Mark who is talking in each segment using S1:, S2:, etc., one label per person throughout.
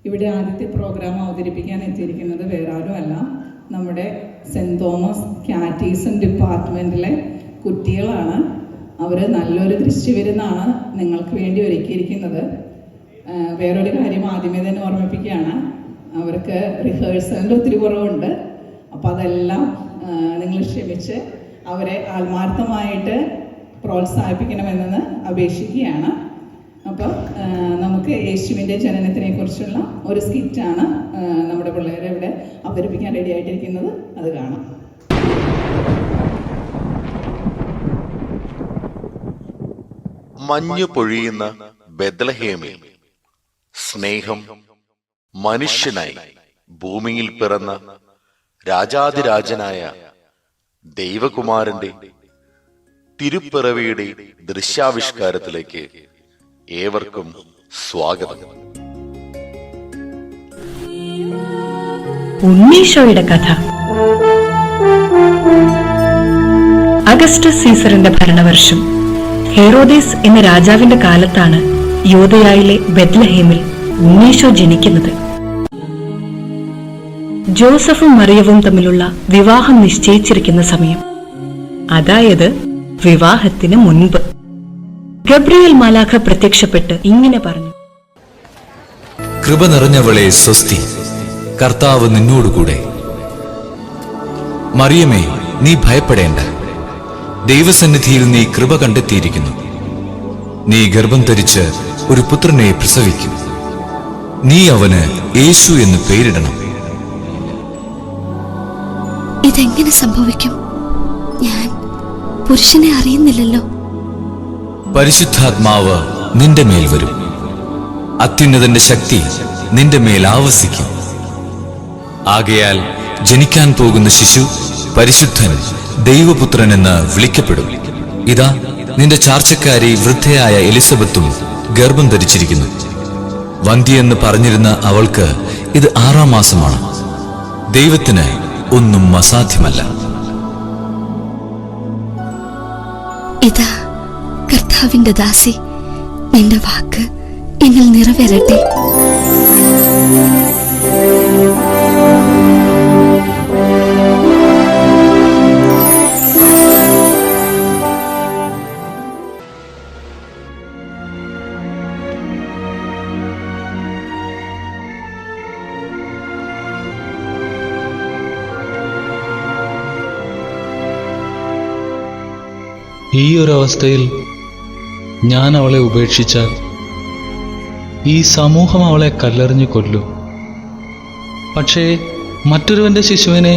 S1: ഇവിടെ ആദ്യത്തെ പ്രോഗ്രാം അവതരിപ്പിക്കാൻ എത്തിയിരിക്കുന്നത് വേറെ ആരുമല്ല, നമ്മുടെ സെൻറ് തോമസ് കാറ്റീസം ഡിപ്പാർട്ട്മെൻറ്റിലെ കുട്ടികളാണ്. അവർ നല്ലൊരു ദൃശ്യവിരുന്നാണ് നിങ്ങൾക്ക് വേണ്ടി ഒരുക്കിയിരിക്കുന്നത്. വേറൊരു കാര്യം ആദ്യമേ തന്നെ ഓർമ്മിപ്പിക്കുകയാണ്, അവർക്ക് റിഹേഴ്സലിൻ്റെ ഒത്തിരി കുറവുണ്ട്. അപ്പോൾ അതെല്ലാം നിങ്ങൾ ക്ഷമിച്ച് അവരെ ആത്മാർത്ഥമായിട്ട് പ്രോത്സാഹിപ്പിക്കണമെന്ന് അപേക്ഷിക്കുകയാണ്. അപ്പോൾ നമുക്ക് യേശുവിൻ്റെ ജനനത്തിനെ കുറിച്ചുള്ള ഒരു സ്കിറ്റാണ് നമ്മുടെ പിള്ളേരെ ഇവിടെ അവതരിപ്പിക്കാൻ റെഡി ആയിട്ടിരിക്കുന്നത്. അത് കാണാം.
S2: മഞ്ഞു പൊഴിയുന്ന ബെത്ലഹേമിൽ സ്നേഹം മനുഷ്യനായി ഭൂമിയിൽ പിറന്ന രാജാതിരാജനായ ദൈവകുമാരന്റെ തിരുപ്പിറവിയുടെ ദൃശ്യാവിഷ്കാരത്തിലേക്ക് ഏവർക്കും സ്വാഗതം.
S3: ഉണ്ണീശോയുടെ കഥ. അഗസ്റ്റസ് സീസറിന്റെ ഭരണവർഷം ഹെറോദേസ് എന്ന രാജാവിന്റെ കാലത്താണ് യൂദയായിലെ ബെത്ലഹേമിൽ ഉണ്ണീശോ ജനിക്കുന്നത്. ജോസഫും മറിയവും തമ്മിലുള്ള വിവാഹം നിശ്ചയിച്ചിരിക്കുന്ന സമയം, അതായത് വിവാഹത്തിന് മുൻപ്, ഗബ്രിയേൽ മാലാഖ പ്രത്യക്ഷപ്പെട്ട് ഇങ്ങനെ പറഞ്ഞു:
S4: കൃപ നിറഞ്ഞവളെ സ്വസ്തി, കർത്താവ് നിന്നോടുകൂടെ. മറിയമേ, നീ ഭയപ്പെടേണ്ട, ദൈവസന്നിധിയിൽ നീ കൃപ കണ്ടെത്തിയിരിക്കുന്നു. നീ ഗർഭം ധരിച്ച് ഒരു പുത്രനെ പ്രസവിക്കും. നീ അവന് യേശു എന്ന് പേരിടണം.
S5: ഇതെങ്ങനെ സംഭവിക്കും? ഞാൻ പുരുഷനെ അറിയുന്നില്ലല്ലോ.
S4: പരിശുദ്ധാത്മാവ് നിന്റെ മേൽ വരും, അത്യുന്നതന്റെ ശക്തി നിന്റെ മേൽ ആവസിക്കും. ആകയാൽ ജനിക്കാൻ പോകുന്ന ശിശു പരിശുദ്ധൻ, ദൈവപുത്രൻ എന്ന് വിളിക്കപ്പെടും. ഇതാ, നിന്റെ ചാർച്ചക്കാരി വൃദ്ധയായ എലിസബത്തും ഗർഭം ധരിച്ചിരിക്കുന്നു. വന്ധ്യയെന്ന് പറഞ്ഞിരുന്ന അവൾക്ക് ഇത് 6-ാം മാസമാണ്. ദൈവത്തിന് ഒന്നും അസാധ്യമല്ല.
S5: ഇതാ കർത്താവിന്റെ ദാസി, നിന്റെ വാക്ക് എന്നിൽ നിറവേറട്ടെ.
S6: ഈ ഒരവസ്ഥയിൽ ഞാൻ അവളെ ഉപേക്ഷിച്ചാൽ ഈ സമൂഹം അവളെ കല്ലെറിഞ്ഞു കൊല്ലും. പക്ഷേ മറ്റൊരുവന്റെ ശിശുവിനെ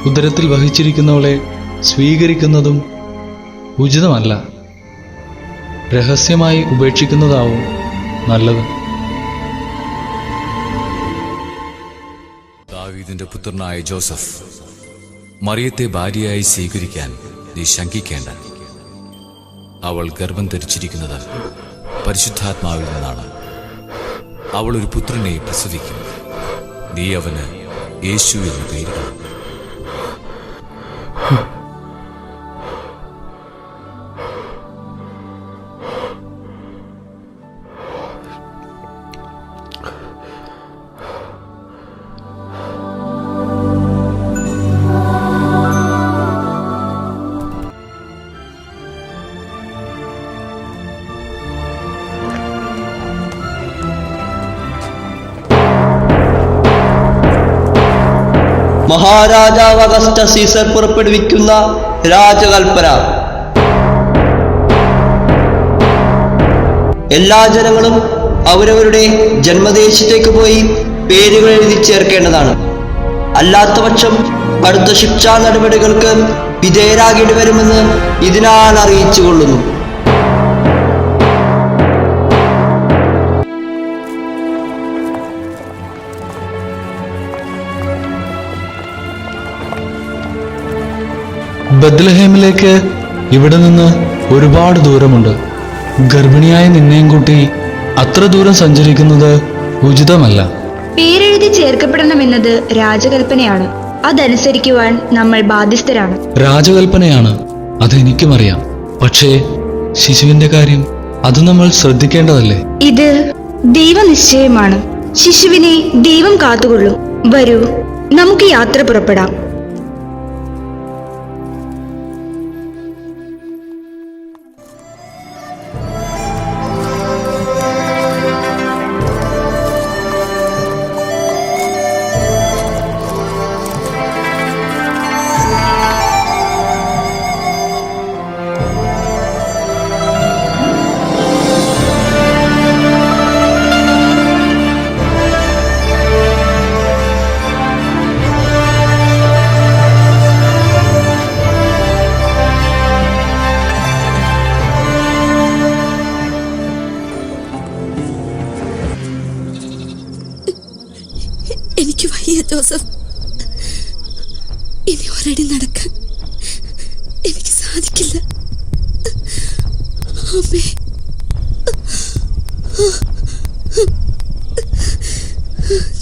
S6: ഉദരത്തിൽ വഹിച്ചിരിക്കുന്നവളെ സ്വീകരിക്കുന്നതും ഉചിതമല്ല. രഹസ്യമായി ഉപേക്ഷിക്കുന്നതാവും നല്ലത്.
S4: ദാവീദിന്റെ പുത്രനായ ജോസഫ്, മറിയത്തെ ഭാര്യയായി സ്വീകരിക്കാൻ നീ ശങ്കിക്കേണ്ട. അവൾ ഗർഭം ധരിച്ചിരിക്കുന്നത് പരിശുദ്ധാത്മാവിൽ നിന്നാണ്. അവൾ ഒരു പുത്രനെ പ്രസവിക്കും. നീ അവന് യേശു എന്ന് പേരിടണം.
S7: മഹാരാജാവ് അഗസ്റ്റസ് സീസർ പുറപ്പെടുവിക്കുന്ന രാജകൽപ്പന. എല്ലാ ജനങ്ങളും അവരവരുടെ ജന്മദേശത്തേക്ക് പോയി പേരുകൾ എഴുതി ചേർക്കേണ്ടതാണ്. അല്ലാത്തപക്ഷം കടുത്ത ശിക്ഷാ നടപടികൾക്ക് വിധേയരാകേണ്ടി വരുമെന്ന് ഇതിനാൽ അറിയിച്ചു കൊള്ളുന്നു.
S6: ബത്ലഹേമിലേക്ക് ഇവിടെ നിന്ന് ഒരുപാട് ദൂരമുണ്ട്. ഗർഭിണിയായ നിന്നെയും കൂട്ടി അത്ര ദൂരം സഞ്ചരിക്കുന്നത് ഉചിതമല്ല.
S8: പേരെഴുതി ചേർക്കപ്പെടണമെന്നത് രാജകൽപ്പനയാണ്. അതനുസരിക്കുവാൻ നമ്മൾ ബാധ്യസ്ഥരാണ്.
S6: രാജകൽപ്പനയാണ്, അതെനിക്കുമറിയാം. പക്ഷേ ശിശുവിന്റെ കാര്യം, അത് നമ്മൾ ശ്രദ്ധിക്കേണ്ടതല്ലേ?
S8: ഇത് ദൈവനിശ്ചയമാണ്. ശിശുവിനെ ദൈവം കാത്തുകൊള്ളും. വരൂ, നമുക്ക് യാത്ര പുറപ്പെടാം.
S5: എനിക്ക് വയ്യ ജോസഫ്. ഇനി ഒരടി നടക്കാൻ എനിക്ക് സാധിക്കില്ല. അമ്മേ,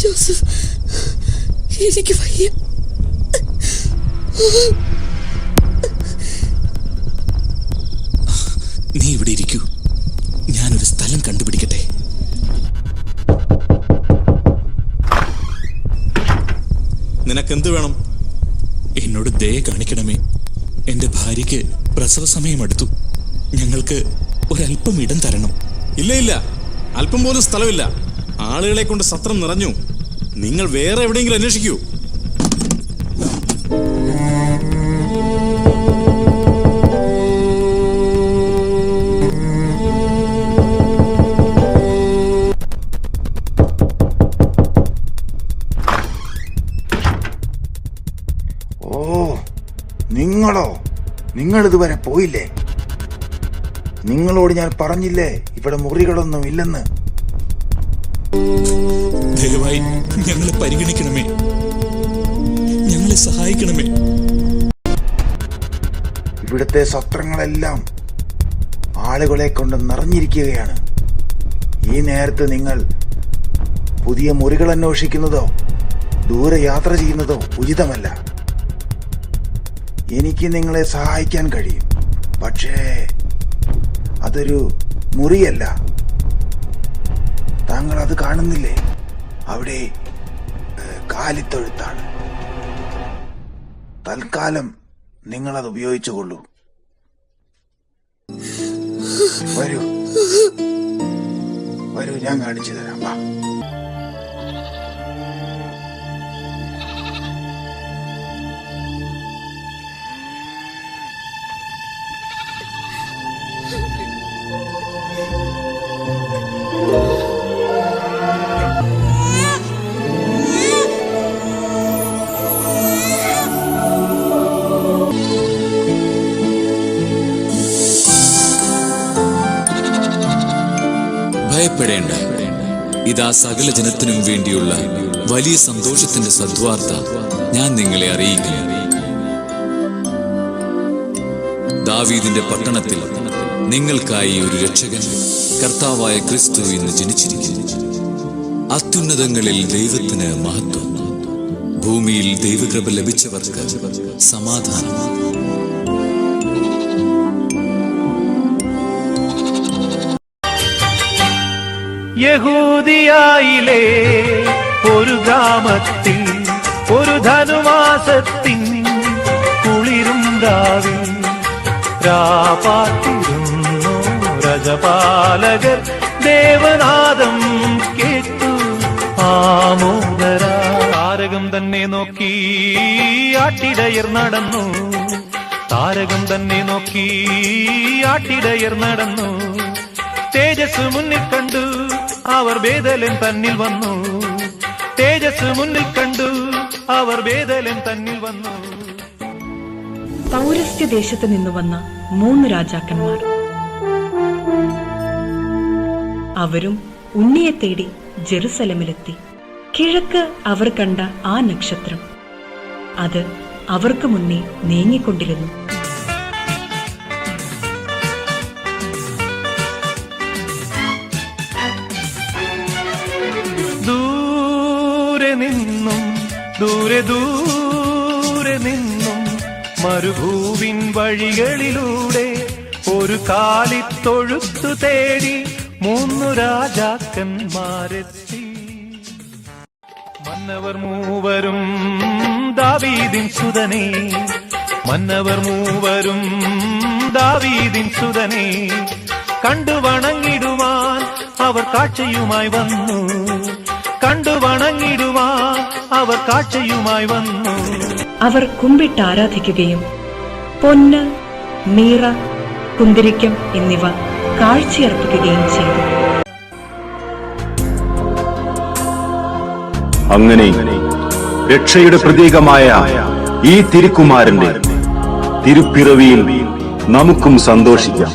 S5: ജോസഫ്, എനിക്ക് വയ്യ.
S9: നീ ഇവിടെ ഇരിക്കൂ, ഞാനൊരു സ്ഥലം കണ്ടുപിടിക്കട്ടെ. നിനക്കെന്ത് വേണം? എന്നോട് ദയ കാണിക്കണമേ. എന്റെ ഭാര്യയ്ക്ക് പ്രസവ സമയം അടുത്തു. ഞങ്ങൾക്ക് ഒരല്പം ഇടം തരണം.
S10: ഇല്ല ഇല്ല, അല്പം പോലും സ്ഥലമില്ല. ആളുകളെ കൊണ്ട് സത്രം നിറഞ്ഞു. നിങ്ങൾ വേറെ എവിടെയെങ്കിലും അന്വേഷിക്കൂ.
S11: നിങ്ങളോ? നിങ്ങൾ ഇതുവരെ പോയില്ലേ? നിങ്ങളോട് ഞാൻ പറഞ്ഞില്ലേ ഇവിടെ മുറികളൊന്നും ഇല്ലെന്ന്?
S9: ദയവായി ഞങ്ങളെ പരിഗണിക്കണമേ, ഞങ്ങളെ സഹായിക്കണമേ.
S11: ഇവിടുത്തെ സത്രങ്ങളെല്ലാം ആളുകളെ കൊണ്ട് നിറഞ്ഞിരിക്കുകയാണ്. ഈ നേരത്ത് നിങ്ങൾ പുതിയ മുറികൾ അന്വേഷിക്കുന്നതോ ദൂരെ യാത്ര ചെയ്യുന്നതോ ഉചിതമല്ല. എനിക്ക് നിങ്ങളെ സഹായിക്കാൻ കഴിയും, പക്ഷേ അതൊരു മുറിയല്ല. താങ്കൾ അത് കാണുന്നില്ലേ? അവിടെ കാലിത്തൊഴുത്താണ്. തൽക്കാലം നിങ്ങളത് ഉപയോഗിച്ചുകൊള്ളൂ. വരൂ വരൂ, ഞാൻ കാണിച്ചു തരാം. വാ.
S4: ഭയപ്പെടേണ്ട, ഇതാ സകല ജനത്തിനും വേണ്ടിയുള്ള വലിയ സന്തോഷത്തിന്റെ സദ്വാർത്ത ഞാൻ നിങ്ങളെ അറിയിക്കുന്നു. ദാവീദിന്റെ പട്ടണത്തിൽ നിങ്ങൾക്കായി ഒരു രക്ഷകൻ, കർത്താവായ ക്രിസ്തു ഇന്ന് ജനിച്ചിരിക്കുന്നു. അത്യുന്നതങ്ങളിൽ ദൈവത്തിന് മഹത്വം, ഭൂമിയിൽ ദൈവകൃപ ലഭിച്ചവർക്ക് സമാധാനം.
S12: യഹൂദിയായിലെ ഒരു ഗ്രാമത്തിൽ ഒരു ധനുമാസത്തിൻ കുളിരും രാവിൽ രാപാത്തിരുന്നു രജപാലകർ. ദേവനാദം കേട്ടു ആമോദര. താരകം തന്നെ നോക്കി ആട്ടിടയർ നടന്നു. താരകം തന്നെ നോക്കി ആട്ടിടയർ നടന്നു. തേജസ് മുന്നിൽ കണ്ടു അവർ ബേഥലേം തന്നിൽ വന്നു. തേജസ് മുന്നിൽ കണ്ടു അവർ ബേഥലേം തന്നിൽ വന്നു.
S3: പൗരസ്ത്യ ദേശത്ത് നിന്ന് വന്ന 3 രാജാക്കന്മാർ. അവരും ഉണ്ണിയെ തേടി ജെറുസലമിലെത്തി. കിഴക്ക് അവർ കണ്ട ആ നക്ഷത്രം, അത് അവർക്ക് മുന്നേ നീങ്ങിക്കൊണ്ടിരുന്നു.
S12: ദൂരെ ദൂരെ നിന്നും മരുഭൂവിൻ വഴികളിലൂടെ ഒരു കാലിത്തൊഴുത്തു തേടി 3 രാജാക്കന്മാരെത്തി. മന്നവർ മൂവരും ദാവീദിൻ സുതനേ, മന്നവർ മൂവരും ദാവീദിൻ സുതനേ, കണ്ടു വണങ്ങിടുവാൻ അവർ കാഴ്ചയുമായി വന്നു, കണ്ടു വണങ്ങിടുവാൻ അവർ കാഴ്ചയുമായി വന്നു.
S3: അവർ കുമ്പിട്ട് ആരാധിക്കുകയും പൊന്ന്, മീറ, കുന്തിരിക്കം എന്നിവ കാഴ്ചയർപ്പിക്കുകയും ചെയ്തു.
S13: അങ്ങനെ രക്ഷയുടെ പ്രതീകമായ ഈ തിരുക്കുമാരന്റെ തിരുപ്പിറവിയിൽ നമുക്കും സന്തോഷിക്കാം.